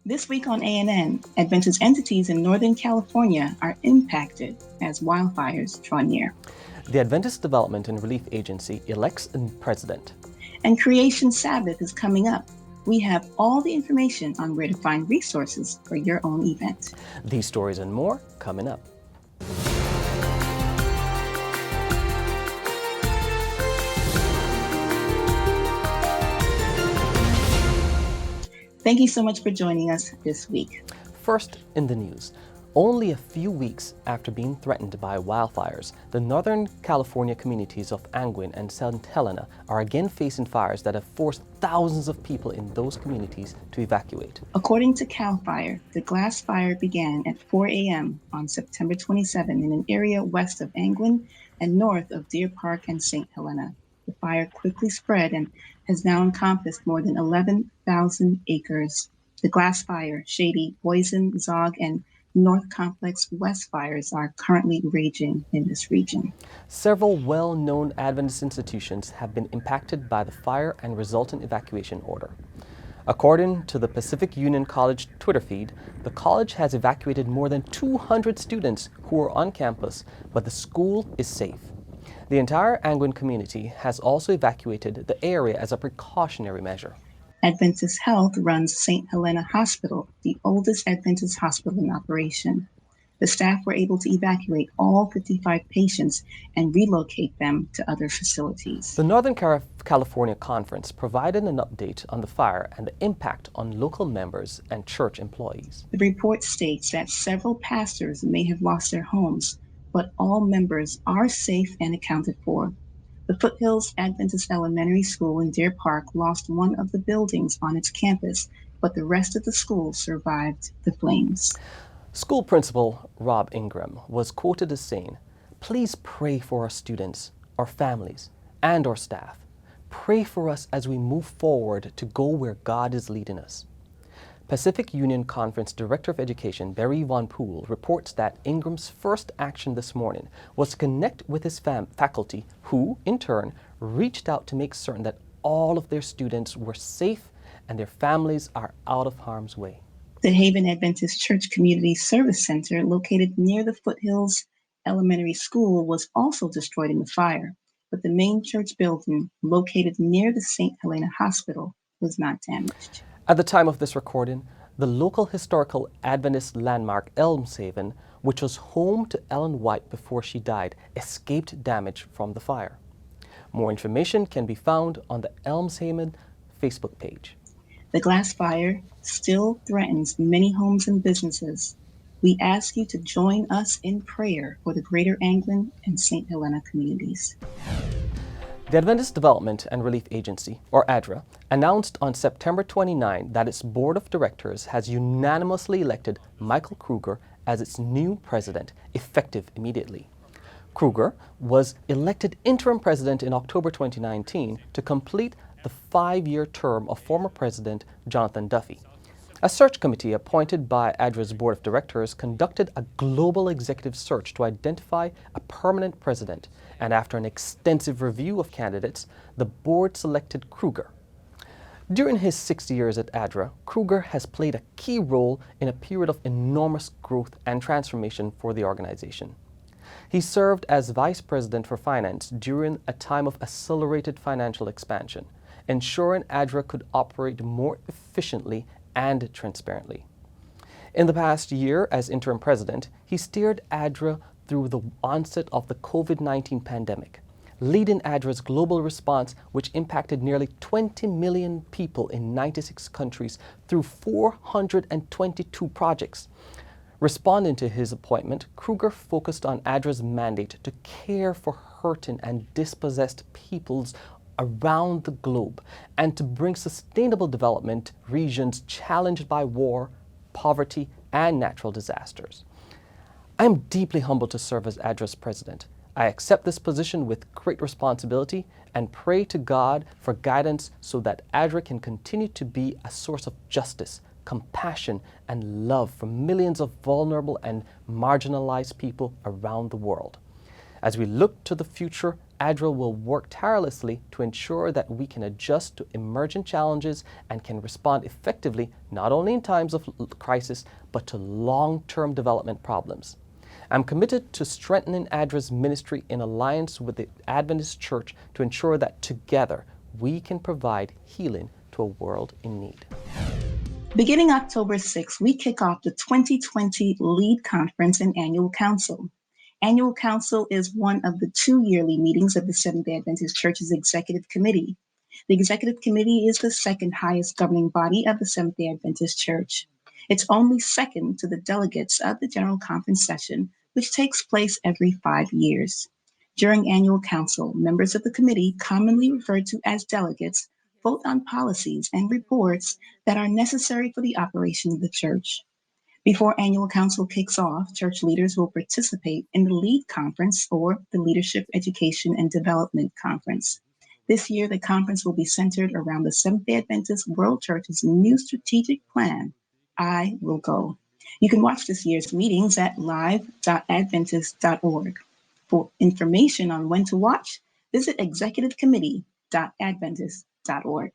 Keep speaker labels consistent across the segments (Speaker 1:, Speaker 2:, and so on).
Speaker 1: This week on ANN, Adventist entities in Northern California are impacted as wildfires draw near.
Speaker 2: The Adventist Development and Relief Agency elects a president.
Speaker 1: And Creation Sabbath is coming up. We have all the information on where to find resources for your own event.
Speaker 2: These stories and more coming up.
Speaker 1: Thank you so much for joining us this week.
Speaker 2: First in the news. Only a few weeks after being threatened by wildfires, the Northern California communities of Angwin and St. Helena are again facing fires that have forced thousands of people in those communities to evacuate.
Speaker 1: According to CAL FIRE, the glass fire began at 4 a.m. on September 27 in an area west of Angwin and north of Deer Park and St. Helena. The fire quickly spread and has now encompassed more than 11,000 acres. The glass fire, Shady, Boysen, Zog, and North Complex West fires are currently raging in this region.
Speaker 2: Several well-known Adventist institutions have been impacted by the fire and resultant evacuation order. According to the Pacific Union College Twitter feed, the college has evacuated more than 200 students who are on campus, but the school is safe. The entire Angwin community has also evacuated the area as a precautionary measure.
Speaker 1: Adventist Health runs St. Helena Hospital, the oldest Adventist hospital in operation. The staff were able to evacuate all 55 patients and relocate them to other facilities.
Speaker 2: The Northern California Conference provided an update on the fire and the impact on local members and church employees.
Speaker 1: The report states that several pastors may have lost their homes, but all members are safe and accounted for. The Foothills Adventist Elementary School in Deer Park lost one of the buildings on its campus, but the rest of the school survived the flames.
Speaker 2: School principal Rob Ingram was quoted as saying, "Please pray for our students, our families, and our staff. Pray for us as we move forward to go where God is leading us." Pacific Union Conference Director of Education Barry Von Poole reports that Ingram's first action this morning was to connect with his faculty who, in turn, reached out to make certain that all of their students were safe and their families are out of harm's way.
Speaker 1: The Haven Adventist Church Community Service Center, located near the Foothills Elementary School, was also destroyed in the fire, but the main church building, located near the St. Helena Hospital, was not damaged.
Speaker 2: At the time of this recording, the local historical Adventist landmark Elmshaven, which was home to Ellen White before she died, escaped damage from the fire. More information can be found on the Elmshaven Facebook page.
Speaker 1: The glass fire still threatens many homes and businesses. We ask you to join us in prayer for the greater Angwin and St. Helena communities.
Speaker 2: The Adventist Development and Relief Agency, or Adra, announced on September 29 that its board of directors has unanimously elected Michael Kruger as its new president, effective immediately. Kruger was elected interim president in October 2019 to complete the 5-year term of former president Jonathan Duffy. A search committee appointed by Adra's board of directors conducted a global executive search to identify a permanent president, and after an extensive review of candidates, the board selected Kruger. During his 6 years at Adra, Kruger has played a key role in a period of enormous growth and transformation for the organization. He served as vice president for finance during a time of accelerated financial expansion, ensuring Adra could operate more efficiently and transparently. In the past year as interim president, he steered Adra through the onset of the COVID-19 pandemic, leading Adra's global response, which impacted nearly 20 million people in 96 countries through 422 projects. Responding to his appointment, Kruger focused on Adra's mandate to care for hurting and dispossessed peoples around the globe and to bring sustainable development regions challenged by war, poverty, and natural disasters. I am deeply humbled to serve as Adra's president. I accept this position with great responsibility and pray to God for guidance so that Adra can continue to be a source of justice, compassion, and love for millions of vulnerable and marginalized people around the world. As we look to the future, Adra will work tirelessly to ensure that we can adjust to emergent challenges and can respond effectively not only in times of crisis, but to long-term development problems. I'm committed to strengthening Adra's ministry in alliance with the Adventist Church to ensure that together we can provide healing to a world in need.
Speaker 1: Beginning October 6th, we kick off the 2020 Lead Conference and Annual Council. Annual Council is one of the 2 yearly meetings of the Seventh-day Adventist Church's Executive Committee. The Executive Committee is the second highest governing body of the Seventh-day Adventist Church. It's only second to the delegates of the General Conference session, which takes place every 5 years. During Annual Council, members of the committee, commonly referred to as delegates, vote on policies and reports that are necessary for the operation of the church. Before Annual Council kicks off, church leaders will participate in the Lead Conference or the Leadership Education and Development Conference. This year, the conference will be centered around the Seventh-day Adventist World Church's new strategic plan, I Will Go. You can watch this year's meetings at live.adventist.org. For information on when to watch, visit executivecommittee.adventist.org.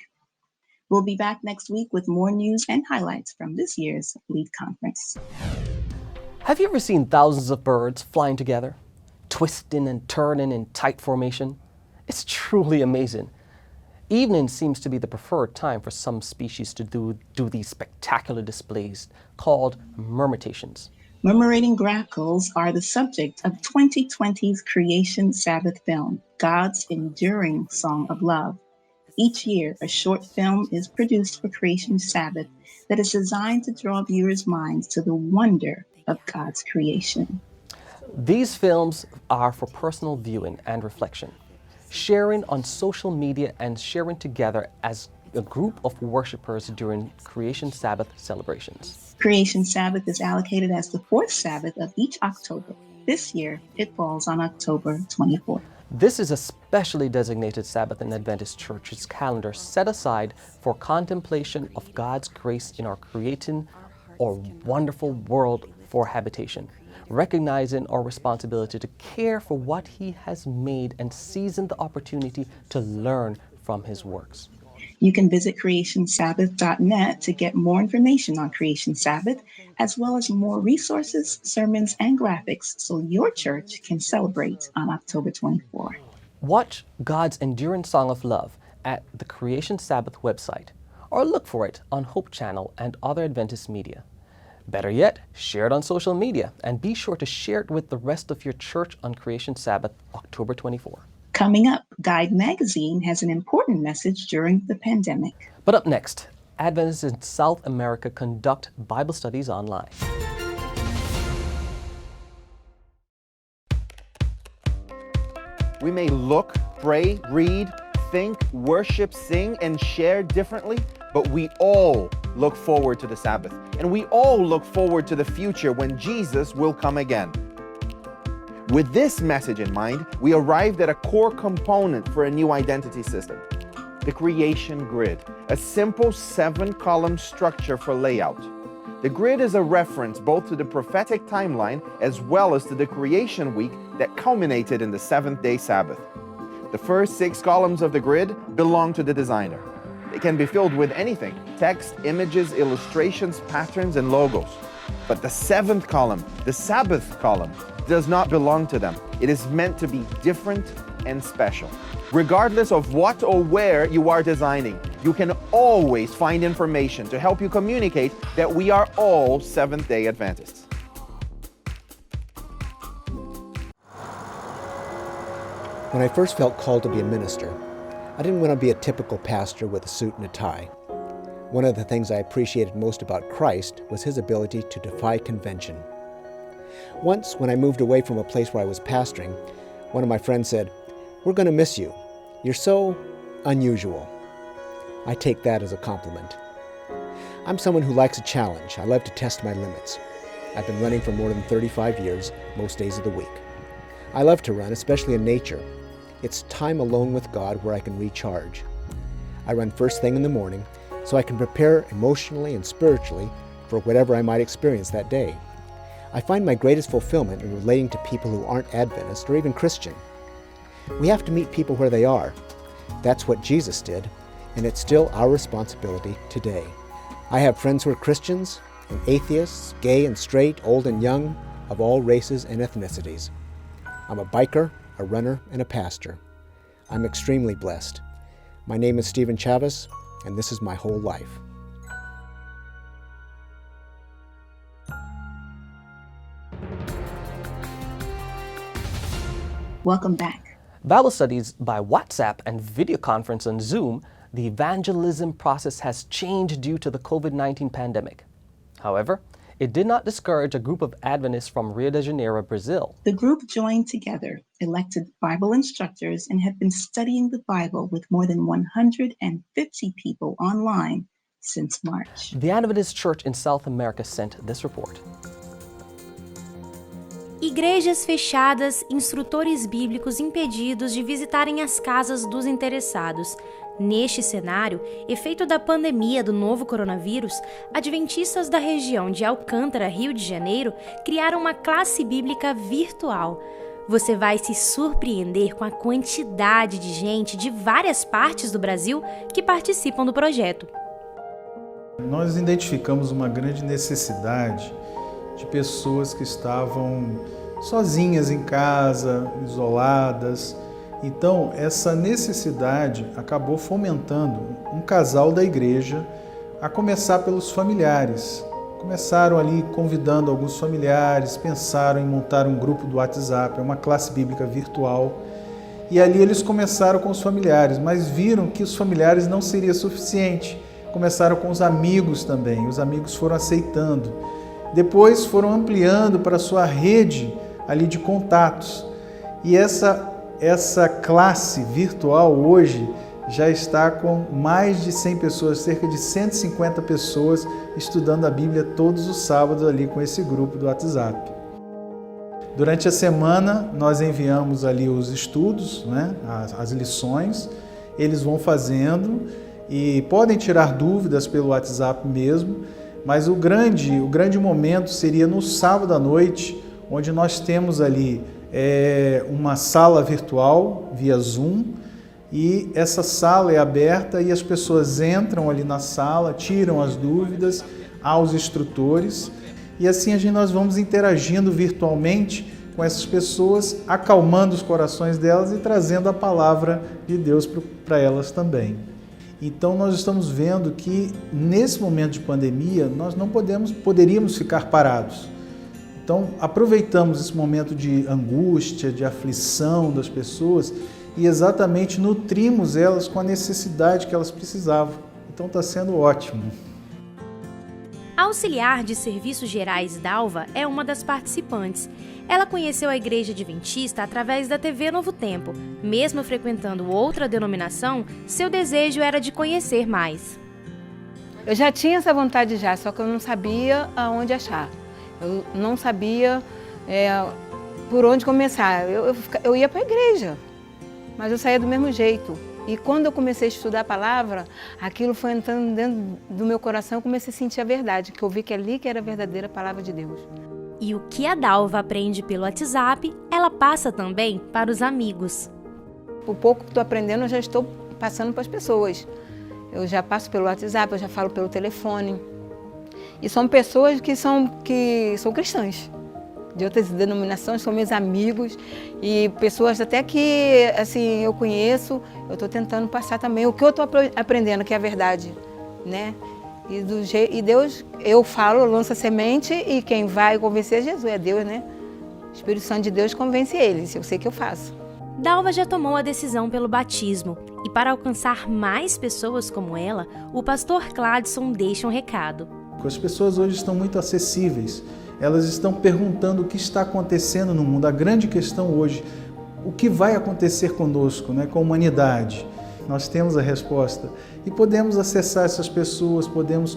Speaker 1: We'll be back next week with more news and highlights from this year's Lead Conference.
Speaker 2: Have you ever seen thousands of birds flying together, twisting and turning in tight formation? It's truly amazing. Evening seems to be the preferred time for some species to do these spectacular displays called murmurations.
Speaker 1: Murmurating grackles are the subject of 2020's Creation Sabbath film, God's Enduring Song of Love. Each year, a short film is produced for Creation Sabbath that is designed to draw viewers' minds to the wonder of God's creation.
Speaker 2: These films are for personal viewing and reflection, sharing on social media and sharing together as a group of worshipers during Creation Sabbath celebrations.
Speaker 1: Creation Sabbath is allocated as the fourth Sabbath of each October. This year, it falls on October 24th.
Speaker 2: This is a specially designated Sabbath in Adventist Church's calendar set aside for contemplation of God's grace in our creating our wonderful world for habitation, recognizing our responsibility to care for what He has made and seizing the opportunity to learn from His works.
Speaker 1: You can visit creationsabbath.net to get more information on Creation Sabbath, as well as more resources, sermons, and graphics so your church can celebrate on October 24.
Speaker 2: Watch God's Enduring Song of Love at the Creation Sabbath website, or look for it on Hope Channel and other Adventist media. Better yet, share it on social media, and be sure to share it with the rest of your church on Creation Sabbath, October 24.
Speaker 1: Coming up, Guide Magazine has an important message during the pandemic.
Speaker 2: But up next, Adventists in South America conduct Bible studies online.
Speaker 3: We may look, pray, read, think, worship, sing, and share differently, but we all look forward to the Sabbath. And we all look forward to the future when Jesus will come again. With this message in mind, we arrived at a core component for a new identity system, the creation grid, a simple 7-column structure for layout. The grid is a reference both to the prophetic timeline as well as to the creation week that culminated in the seventh-day Sabbath. The first 6 columns of the grid belong to the designer. It can be filled with anything: text, images, illustrations, patterns, and logos. But the 7th column, the Sabbath column, does not belong to them. It is meant to be different and special. Regardless of what or where you are designing, you can always find information to help you communicate that we are all Seventh-day Adventists.
Speaker 4: When I first felt called to be a minister, I didn't want to be a typical pastor with a suit and a tie. One of the things I appreciated most about Christ was His ability to defy convention. Once, when I moved away from a place where I was pastoring, one of my friends said, "We're going to miss you. You're so unusual." I take that as a compliment. I'm someone who likes a challenge. I love to test my limits. I've been running for more than 35 years, most days of the week. I love to run, especially in nature. It's time alone with God where I can recharge. I run first thing in the morning so I can prepare emotionally and spiritually for whatever I might experience that day. I find my greatest fulfillment in relating to people who aren't Adventist or even Christian. We have to meet people where they are. That's what Jesus did, and it's still our responsibility today. I have friends who are Christians and atheists, gay and straight, old and young, of all races and ethnicities. I'm a biker, a runner, and a pastor. I'm extremely blessed. My name is Stephen Chavez, and this is my whole life.
Speaker 1: Welcome back.
Speaker 2: Bible studies by WhatsApp and video conference on Zoom, the evangelism process has changed due to the COVID-19 pandemic. However, it did not discourage a group of Adventists from Rio de Janeiro, Brazil.
Speaker 1: The group joined together, elected Bible instructors, and have been studying the Bible with more than 150 people online since March.
Speaker 2: The Adventist Church in South America sent this report.
Speaker 5: Igrejas fechadas, instrutores bíblicos impedidos de visitarem as casas dos interessados. Neste cenário, efeito da pandemia do novo coronavírus, adventistas da região de Alcântara, Rio de Janeiro, criaram uma classe bíblica virtual. Você vai se surpreender com a quantidade de gente de várias partes do Brasil que participam do projeto.
Speaker 6: Nós identificamos uma grande necessidade de pessoas que estavam sozinhas em casa, isoladas. Então, essa necessidade acabou fomentando um casal da igreja, a começar pelos familiares. Começaram ali convidando alguns familiares, pensaram em montar um grupo do WhatsApp, uma classe bíblica virtual. E ali eles começaram com os familiares, mas viram que os familiares não seria suficiente. Começaram com os amigos também, os amigos foram aceitando. Depois foram ampliando para a sua rede ali de contatos. E essa classe virtual hoje já está com mais de 100 pessoas, cerca de 150 pessoas estudando a Bíblia todos os sábados ali com esse grupo do WhatsApp. Durante a semana nós enviamos ali os estudos, né, as lições, eles vão fazendo e podem tirar dúvidas pelo WhatsApp mesmo. Mas o grande momento seria no sábado à noite, onde nós temos ali uma sala virtual via Zoom, e essa sala é aberta e as pessoas entram ali na sala, tiram as dúvidas aos instrutores, e assim nós vamos interagindo virtualmente com essas pessoas, acalmando os corações delas e trazendo a palavra de Deus para elas também. Então nós estamos vendo que nesse momento de pandemia nós não poderíamos ficar parados. Então aproveitamos esse momento de angústia, de aflição das pessoas e exatamente nutrimos elas com a necessidade que elas precisavam. Então está sendo ótimo.
Speaker 5: A auxiliar de Serviços Gerais Dalva é uma das participantes. Ela conheceu a Igreja Adventista através da TV Novo Tempo. Mesmo frequentando outra denominação, seu desejo era de conhecer mais.
Speaker 7: Eu já tinha essa vontade já, só que eu não sabia aonde achar. Eu não sabia por onde começar. Eu ia para a igreja, mas eu saía do mesmo jeito. E quando eu comecei a estudar a palavra, aquilo foi entrando dentro do meu coração, eu comecei a sentir a verdade, que eu vi que ali que era a verdadeira palavra de Deus.
Speaker 5: E o que a Dalva aprende pelo WhatsApp, ela passa também para os amigos.
Speaker 7: O pouco que estou aprendendo, eu já estou passando para as pessoas. Eu já passo pelo WhatsApp, eu já falo pelo telefone. E são pessoas que são cristãs, de outras denominações, são meus amigos e pessoas até que assim, eu conheço, eu estou tentando passar também o que eu estou aprendendo, que é a verdade, né? E Deus, eu falo, lanço a semente e quem vai convencer é Jesus, é Deus, né? O Espírito Santo de Deus convence eles, eu sei que eu faço.
Speaker 5: Dalva já tomou a decisão pelo batismo e para alcançar mais pessoas como ela, o pastor Cladson deixa um recado.
Speaker 6: As pessoas hoje estão muito acessíveis, elas estão perguntando o que está acontecendo no mundo. A grande questão hoje, o que vai acontecer conosco, né, com a humanidade? Nós temos a resposta e podemos acessar essas pessoas, podemos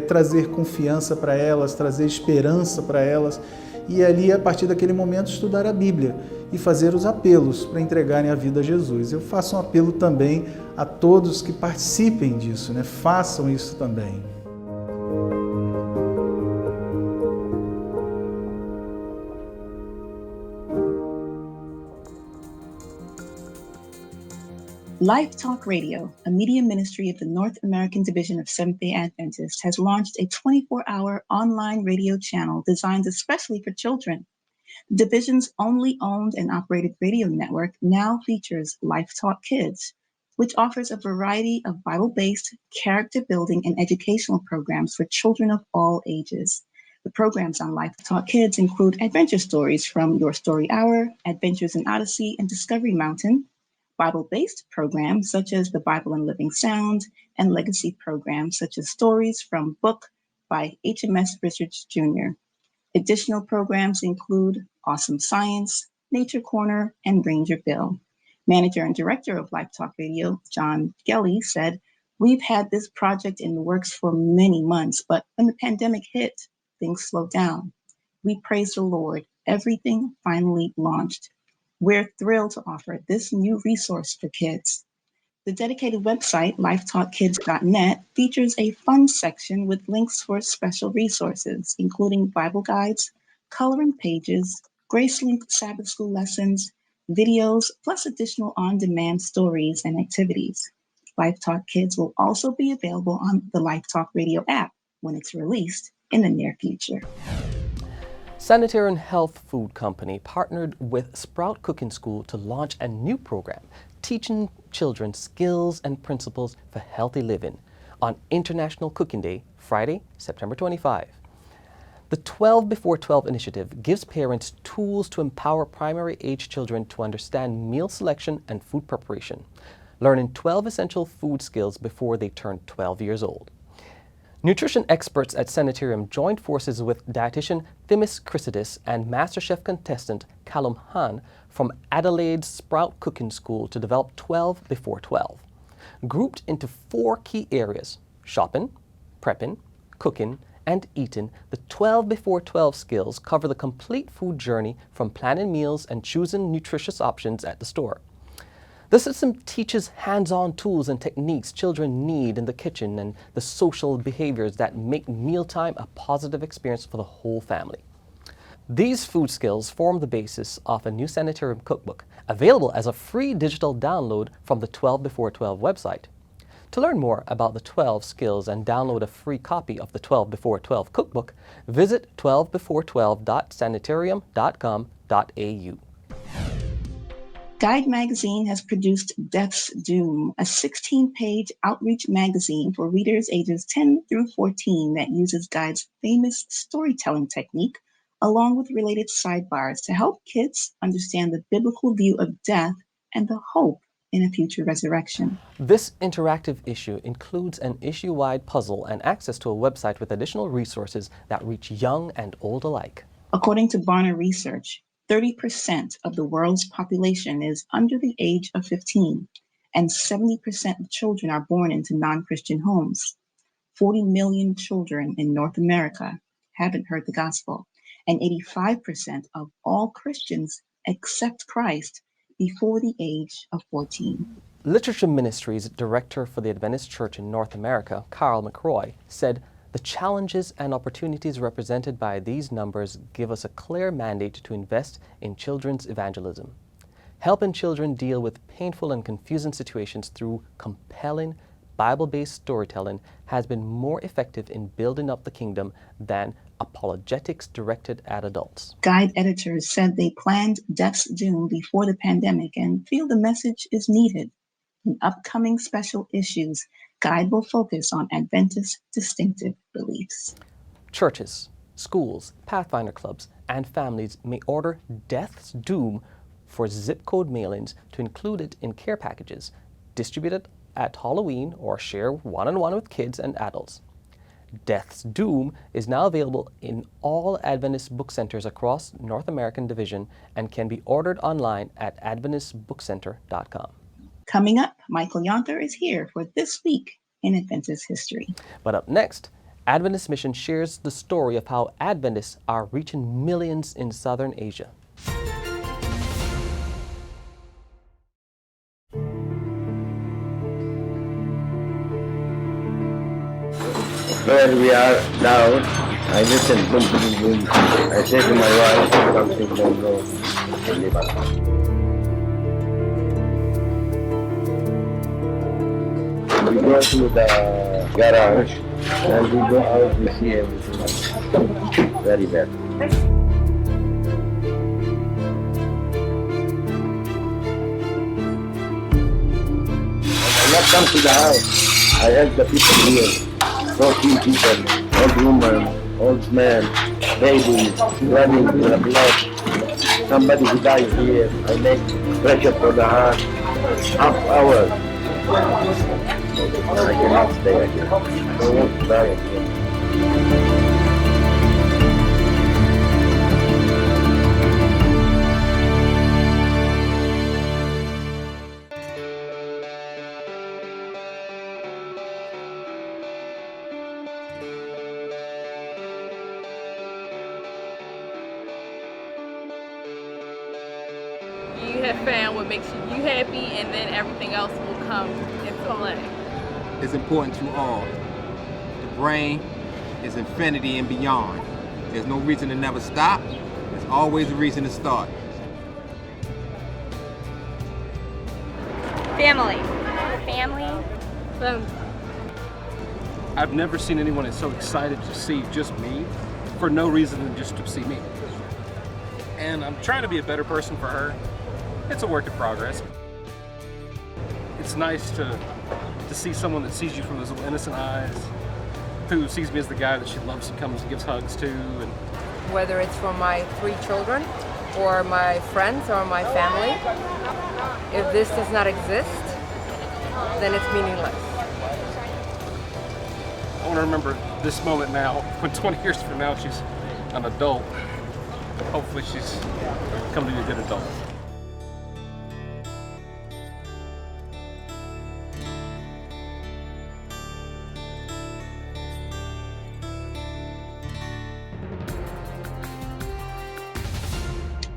Speaker 6: trazer confiança para elas, trazer esperança para elas e ali, a partir daquele momento, estudar a Bíblia e fazer os apelos para entregarem a vida a Jesus. Eu faço um apelo também a todos que participem disso, né? Façam isso também.
Speaker 1: Life Talk Radio, a media ministry of the North American Division of Seventh-day Adventists, has launched a 24-hour online radio channel designed especially for children. The division's only owned and operated radio network now features Life Talk Kids, which offers a variety of Bible-based, character-building, and educational programs for children of all ages. The programs on Life Talk Kids include adventure stories from Your Story Hour, Adventures in Odyssey, and Discovery Mountain, Bible-based programs such as the Bible and Living Sound, and legacy programs such as Stories from Book by HMS Richards Jr. Additional programs include Awesome Science, Nature Corner, and Ranger Bill. Manager and director of Life Talk Radio, John Gelly, said, "We've had this project in the works for many months, but when the pandemic hit, things slowed down. We praise the Lord. Everything finally launched. We're thrilled to offer this new resource for kids." The dedicated website, lifetalkkids.net, features a fun section with links for special resources, including Bible guides, coloring pages, grace-linked Sabbath school lessons, videos, plus additional on-demand stories and activities. Life Talk Kids will also be available on the Life Talk Radio app when it's released in the near future.
Speaker 2: Sanitarian Health Food Company partnered with Sprout Cooking School to launch a new program teaching children skills and principles for healthy living on International Cooking Day, Friday, September 25. The 12 Before 12 initiative gives parents tools to empower primary-age children to understand meal selection and food preparation, learning 12 essential food skills before they turn 12 years old. Nutrition experts at Sanitarium joined forces with dietitian Themis Chrysidis and MasterChef contestant Callum Hahn from Adelaide's Sprout Cooking School to develop 12 Before 12. Grouped into 4 key areas: shopping, prepping, cooking, and eating, the 12 Before 12 skills cover the complete food journey from planning meals and choosing nutritious options at the store. The system teaches hands-on tools and techniques children need in the kitchen and the social behaviors that make mealtime a positive experience for the whole family. These food skills form the basis of a new Sanitarium cookbook, available as a free digital download from the 12 Before 12 website. To learn more about the 12 skills and download a free copy of the 12 Before 12 cookbook, visit 12before12.sanitarium.com.au.
Speaker 1: Guide Magazine has produced Death's Doom, a 16-page outreach magazine for readers ages 10 through 14 that uses Guide's famous storytelling technique, along with related sidebars to help kids understand the biblical view of death and the hope in a future resurrection.
Speaker 2: This interactive issue includes an issue-wide puzzle and access to a website with additional resources that reach young and old alike.
Speaker 1: According to Barna Research, 30% of the world's population is under the age of 15, and 70% of children are born into non-Christian homes. 40 million children in North America haven't heard the gospel, and 85% of all Christians accept Christ before the age of 14.
Speaker 2: Literature Ministries Director for the Adventist Church in North America, Carl McCroy, said, "The challenges and opportunities represented by these numbers give us a clear mandate to invest in children's evangelism. Helping children deal with painful and confusing situations through compelling, Bible-based storytelling has been more effective in building up the kingdom than apologetics directed at adults."
Speaker 1: Guide editors said they planned Death's Doom before the pandemic and feel the message is needed. In upcoming special issues, Guide will focus on Adventist distinctive beliefs.
Speaker 2: Churches, schools, Pathfinder clubs, and families may order Death's Doom for zip code mailings to include it in care packages, distributed at Halloween or share one-on-one with kids and adults. Death's Doom is now available in all Adventist Book Centers across North American Division and can be ordered online at adventistbookcenter.com.
Speaker 1: Coming up, Michael Kruger is here for This Week in Adventist History.
Speaker 2: But up next, Adventist Mission shares the story of how Adventists are reaching millions in Southern Asia.
Speaker 8: Where we are now, I listen, boom, boom, boom. I say to my wife, something don't go. We go to the garage and we go out, we see everything. Very bad. I not come to the house. I help the people here. 14 people, old woman, old man, babies, running to the blood. Somebody who dies here. I make pressure for the heart. Half hour. I cannot stay again. I don't want to die again.
Speaker 9: You have found what makes you happy, and then everything else will come into play.
Speaker 10: It's important to all. The brain is infinity and beyond. There's no reason to never stop. There's always a reason to start.
Speaker 11: Family. Family.
Speaker 9: So,
Speaker 12: I've never seen anyone that's so excited to see just me for no reason than just to see me. And I'm trying to be a better person for her. It's a work in progress. It's nice to see someone that sees you from those little innocent eyes, who sees me as the guy that she loves and comes and gives hugs to. And
Speaker 13: whether it's for my 3 children or my friends or my family, if this does not exist, then it's meaningless.
Speaker 12: I want to remember this moment now, when 20 years from now she's an adult. Hopefully she's come to be a good adult.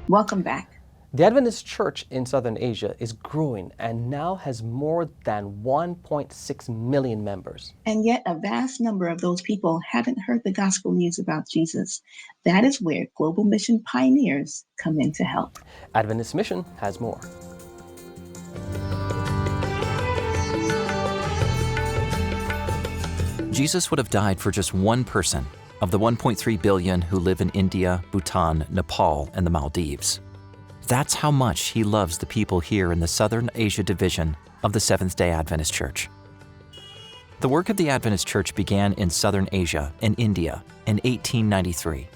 Speaker 1: Welcome back.
Speaker 2: The Adventist Church in Southern Asia is growing and now has more than 1.6 million members.
Speaker 1: And yet a vast number of those people haven't heard the gospel news about Jesus. That is where Global Mission Pioneers come in to help.
Speaker 2: Adventist Mission has more.
Speaker 14: Jesus would have died for just one person of the 1.3 billion who live in India, Bhutan, Nepal, and the Maldives. That's how much he loves the people here in the Southern Asia division of the Seventh-day Adventist Church. The work of the Adventist Church began in Southern Asia and India in 1893.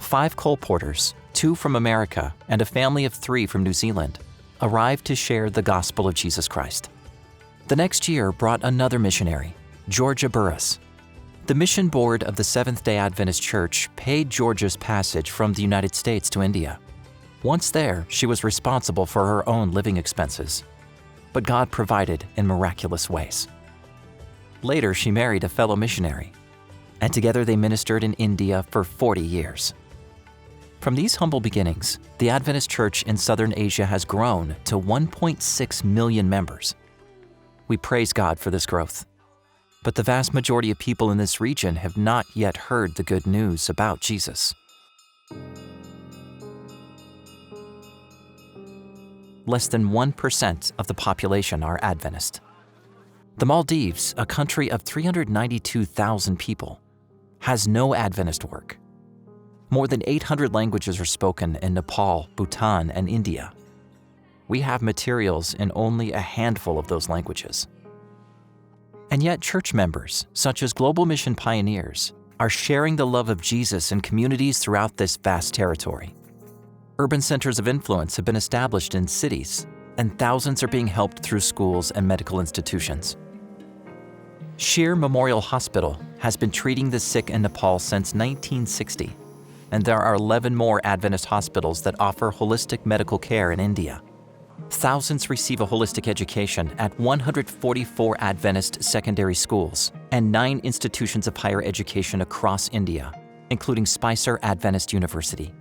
Speaker 14: 5 colporteurs, 2 from America and a family of 3 from New Zealand, arrived to share the gospel of Jesus Christ. The next year brought another missionary, Georgia Burris. The mission board of the Seventh-day Adventist Church paid Georgia's passage from the United States to India. Once there, she was responsible for her own living expenses, but God provided in miraculous ways. Later, she married a fellow missionary, and together they ministered in India for 40 years. From these humble beginnings, the Adventist Church in Southern Asia has grown to 1.6 million members. We praise God for this growth. But the vast majority of people in this region have not yet heard the good news about Jesus. Less than 1% of the population are Adventist. The Maldives, a country of 392,000 people, has no Adventist work. More than 800 languages are spoken in Nepal, Bhutan, and India. We have materials in only a handful of those languages. And yet church members, such as Global Mission Pioneers, are sharing the love of Jesus in communities throughout this vast territory. Urban centers of influence have been established in cities, and thousands are being helped through schools and medical institutions. Shir Memorial Hospital has been treating the sick in Nepal since 1960, and there are 11 more Adventist hospitals that offer holistic medical care in India. Thousands receive a holistic education at 144 Adventist secondary schools and 9 institutions of higher education across India, including Spicer Adventist University.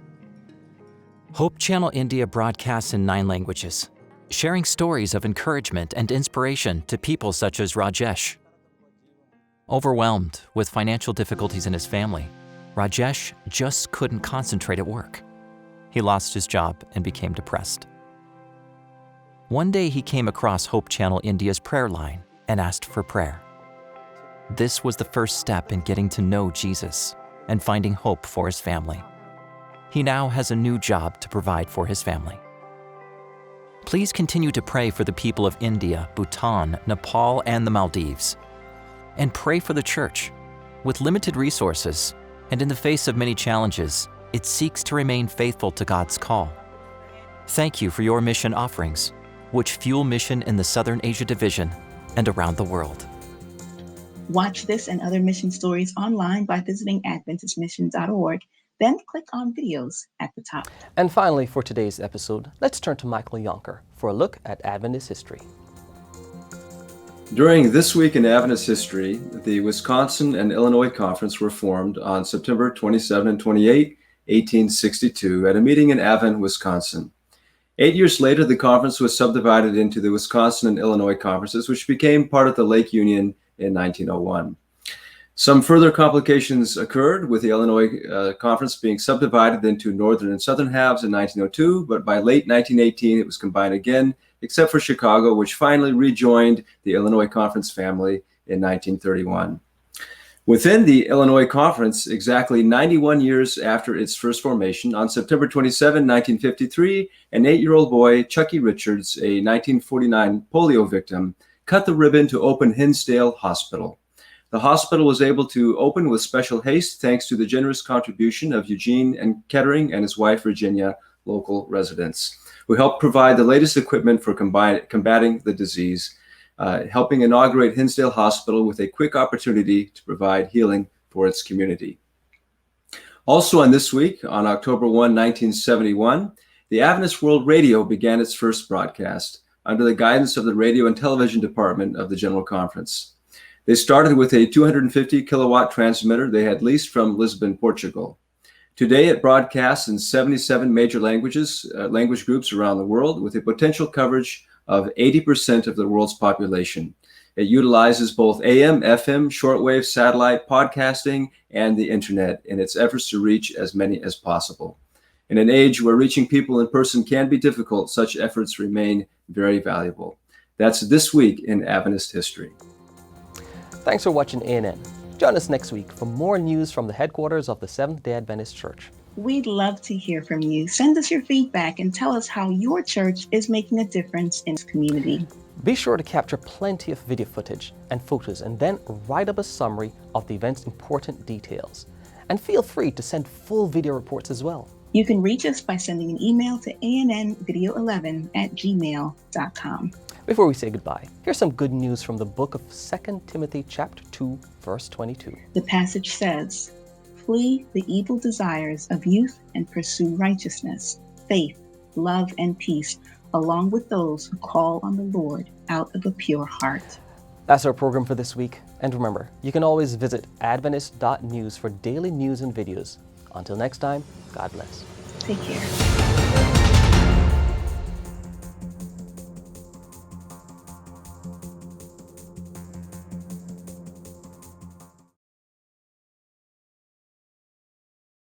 Speaker 14: Hope Channel India broadcasts in 9 languages, sharing stories of encouragement and inspiration to people such as Rajesh. Overwhelmed with financial difficulties in his family, Rajesh just couldn't concentrate at work. He lost his job and became depressed. One day he came across Hope Channel India's prayer line and asked for prayer. This was the first step in getting to know Jesus and finding hope for his family. He now has a new job to provide for his family. Please continue to pray for the people of India, Bhutan, Nepal, and the Maldives. And pray for the church. With limited resources, and in the face of many challenges, it seeks to remain faithful to God's call. Thank you for your mission offerings, which fuel mission in the Southern Asia Division and around the world.
Speaker 1: Watch this and other mission stories online by visiting AdventistMission.org. Then click on videos at the top.
Speaker 2: And finally, for today's episode, let's turn to Michael Yonker for a look at Adventist history.
Speaker 15: During This Week in Adventist History, the Wisconsin and Illinois Conference were formed on September 27 and 28, 1862, at a meeting in Avon, Wisconsin. 8 years later, the conference was subdivided into the Wisconsin and Illinois conferences, which became part of the Lake Union in 1901. Some further complications occurred, with the Illinois Conference being subdivided into northern and southern halves in 1902, but by late 1918 it was combined again, except for Chicago, which finally rejoined the Illinois Conference family in 1931. Within the Illinois Conference, exactly 91 years after its first formation, on September 27, 1953, an 8-year-old boy, Chucky Richards, a 1949 polio victim, cut the ribbon to open Hinsdale Hospital. The hospital was able to open with special haste thanks to the generous contribution of Eugene and Kettering and his wife, Virginia, local residents, who helped provide the latest equipment for combating the disease, helping inaugurate Hinsdale Hospital with a quick opportunity to provide healing for its community. Also on this week, on October 1, 1971, the Adventist World Radio began its first broadcast under the guidance of the Radio and Television Department of the General Conference. They started with a 250 kilowatt transmitter they had leased from Lisbon, Portugal. Today it broadcasts in 77 major language groups around the world, with a potential coverage of 80% of the world's population. It utilizes both AM, FM, shortwave, satellite, podcasting, and the internet in its efforts to reach as many as possible. In an age where reaching people in person can be difficult, such efforts remain very valuable. That's This Week in Adventist History.
Speaker 2: Thanks for watching ANN. Join us next week for more news from the headquarters of the Seventh-day Adventist Church.
Speaker 1: We'd love to hear from you. Send us your feedback and tell us how your church is making a difference in its community.
Speaker 2: Be sure to capture plenty of video footage and photos and then write up a summary of the event's important details. And feel free to send full video reports as well.
Speaker 1: You can reach us by sending an email to annvideo11@gmail.com.
Speaker 2: Before we say goodbye, here's some good news from the book of 2 Timothy chapter 2, verse 22.
Speaker 1: The passage says, "Flee the evil desires of youth and pursue righteousness, faith, love, and peace, along with those who call on the Lord out of a pure heart."
Speaker 2: That's our program for this week. And remember, you can always visit adventist.news for daily news and videos. Until next time, God bless.
Speaker 1: Take care.